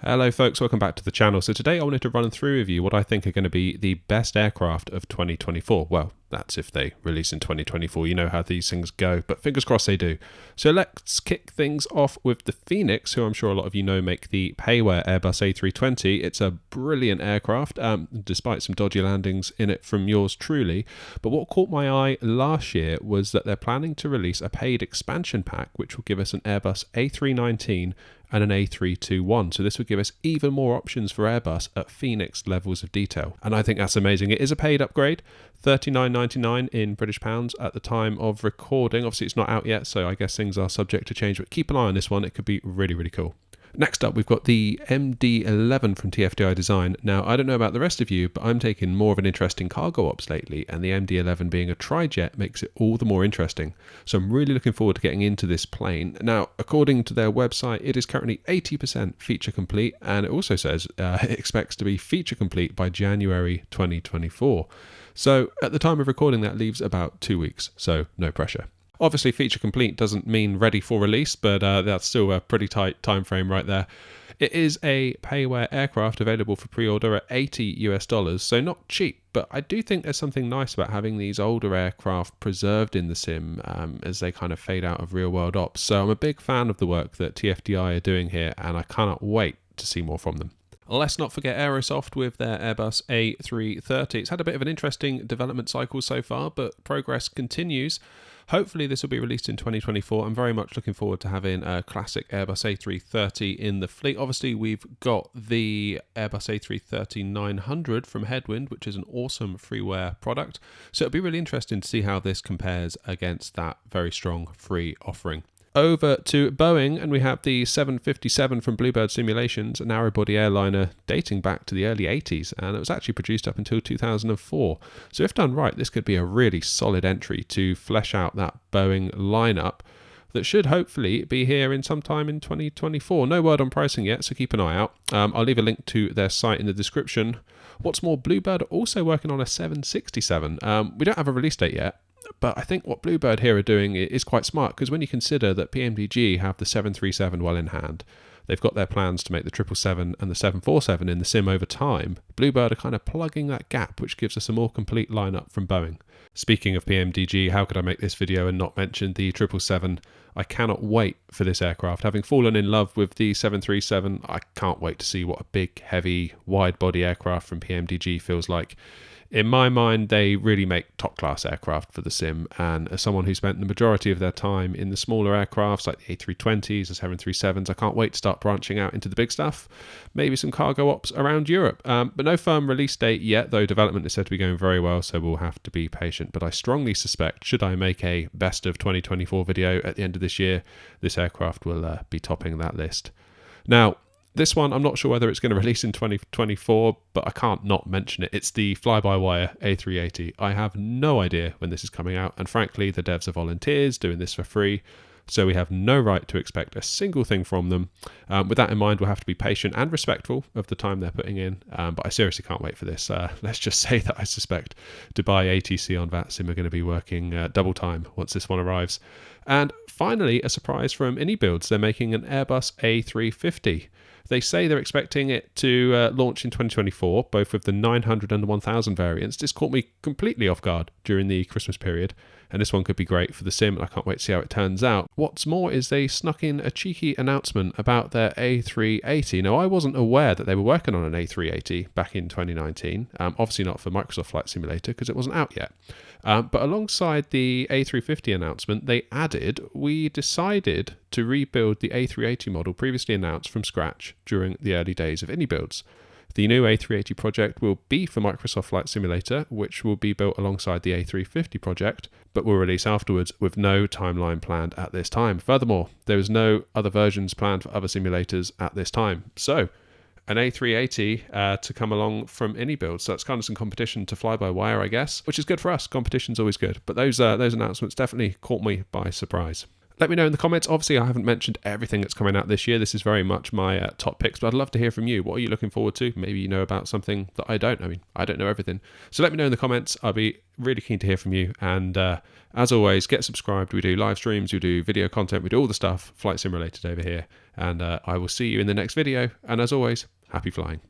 Hello folks, welcome back to the channel. So today I wanted to run through with you what I think are going to be the best aircraft of 2024. Well, that's if they release in 2024. You know how these things go, but fingers crossed they do. So let's kick things off with the Phoenix, who I'm sure a lot of you know make the payware Airbus A320. It's a brilliant aircraft, despite some dodgy landings in it from yours truly. But what caught my eye last year was that they're planning to release a paid expansion pack, which will give us an Airbus A319 and an A321. So this would give us even more options for Airbus at Phoenix levels of detail. And I think that's amazing. It is a paid upgrade, $39.99 in British pounds at the time of recording. Obviously it's not out yet, so I guess things are subject to change, but keep an eye on this one. It could be really, really cool. Next up, we've got the MD-11 from TFDI Design. Now, I don't know about the rest of you, but I'm taking more of an interest in cargo ops lately, and the MD-11 being a tri-jet makes it all the more interesting. So I'm really looking forward to getting into this plane. Now, according to their website, it is currently 80% feature complete, and it also says it expects to be feature complete by January 2024. So at the time of recording, that leaves about 2 weeks, so no pressure. Obviously, feature complete doesn't mean ready for release, but that's still a pretty tight time frame right there. It is a payware aircraft available for pre-order at $80 US, so not cheap, but I do think there's something nice about having these older aircraft preserved in the sim as they kind of fade out of real-world ops. So I'm a big fan of the work that TFDI are doing here, and I cannot wait to see more from them. Let's not forget Aerosoft with their Airbus A330. It's had a bit of an interesting development cycle so far, but progress continues. Hopefully this will be released in 2024. I'm very much looking forward to having a classic Airbus A330 in the fleet. Obviously, we've got the Airbus A330-900 from Headwind, which is an awesome freeware product. So it'll be really interesting to see how this compares against that very strong free offering. Over to Boeing, and we have the 757 from Bluebird Simulations, a narrow-body airliner dating back to the early 80s, and it was actually produced up until 2004. So if done right, this could be a really solid entry to flesh out that Boeing lineup that should hopefully be here in sometime in 2024. No word on pricing yet, so keep an eye out. I'll leave a link to their site in the description. What's more, Bluebird are also working on a 767. We don't have a release date yet, but I think what Bluebird here are doing is quite smart, because when you consider that PMDG have the 737 well in hand, they've got their plans to make the 777 and the 747 in the sim over time, Bluebird are kind of plugging that gap, which gives us a more complete lineup from Boeing. Speaking of PMDG, how could I make this video and not mention the 777? I cannot wait for this aircraft. Having fallen in love with the 737, I can't wait to see what a big, heavy, wide-body aircraft from PMDG feels like. In my mind, they really make top-class aircraft for the sim, and as someone who spent the majority of their time in the smaller aircrafts like the A320s, the 737s, I can't wait to start branching out into the big stuff. Maybe some cargo ops around Europe. But no firm release date yet, though development is said to be going very well, so we'll have to be patient. But I strongly suspect, should I make a best of 2024 video at the end of this year, this aircraft will be topping that list. Now, this one, I'm not sure whether it's going to release in 2024, but I can't not mention it. It's the fly-by-wire A380. I have no idea when this is coming out, and frankly, the devs are volunteers doing this for free, so we have no right to expect a single thing from them. With that in mind, we'll have to be patient and respectful of the time they're putting in, but I seriously can't wait for this. Let's just say that I suspect Dubai ATC on VATSIM are going to be working double time once this one arrives. And finally, a surprise from AnyBuilds. They're making an Airbus A350. They say they're expecting it to launch in 2024, both with the 900 and the 1000 variants. This caught me completely off guard during the Christmas period, and this one could be great for the sim, and I can't wait to see how it turns out. What's more is they snuck in a cheeky announcement about their A380. Now, I wasn't aware that they were working on an A380 back in 2019, obviously not for Microsoft Flight Simulator because it wasn't out yet. But alongside the A350 announcement, they added, we decided to rebuild the A380 model previously announced from scratch during the early days of AnyBuilds. The new A380 project will be for Microsoft Flight Simulator, which will be built alongside the A350 project, but will release afterwards with no timeline planned at this time. Furthermore, there is no other versions planned for other simulators at this time. So, an A380 to come along from AnyBuild. So that's kind of some competition to fly-by-wire, I guess, which is good for us. Competition's always good. But those announcements definitely caught me by surprise. Let me know in the comments. Obviously, I haven't mentioned everything that's coming out this year. This is very much my top picks, but I'd love to hear from you. What are you looking forward to? Maybe you know about something that I don't. I mean, I don't know everything. So let me know in the comments. I'll be really keen to hear from you. And as always, get subscribed. We do live streams, we do video content, we do all the stuff flight sim related over here. And I will see you in the next video. And as always, happy flying.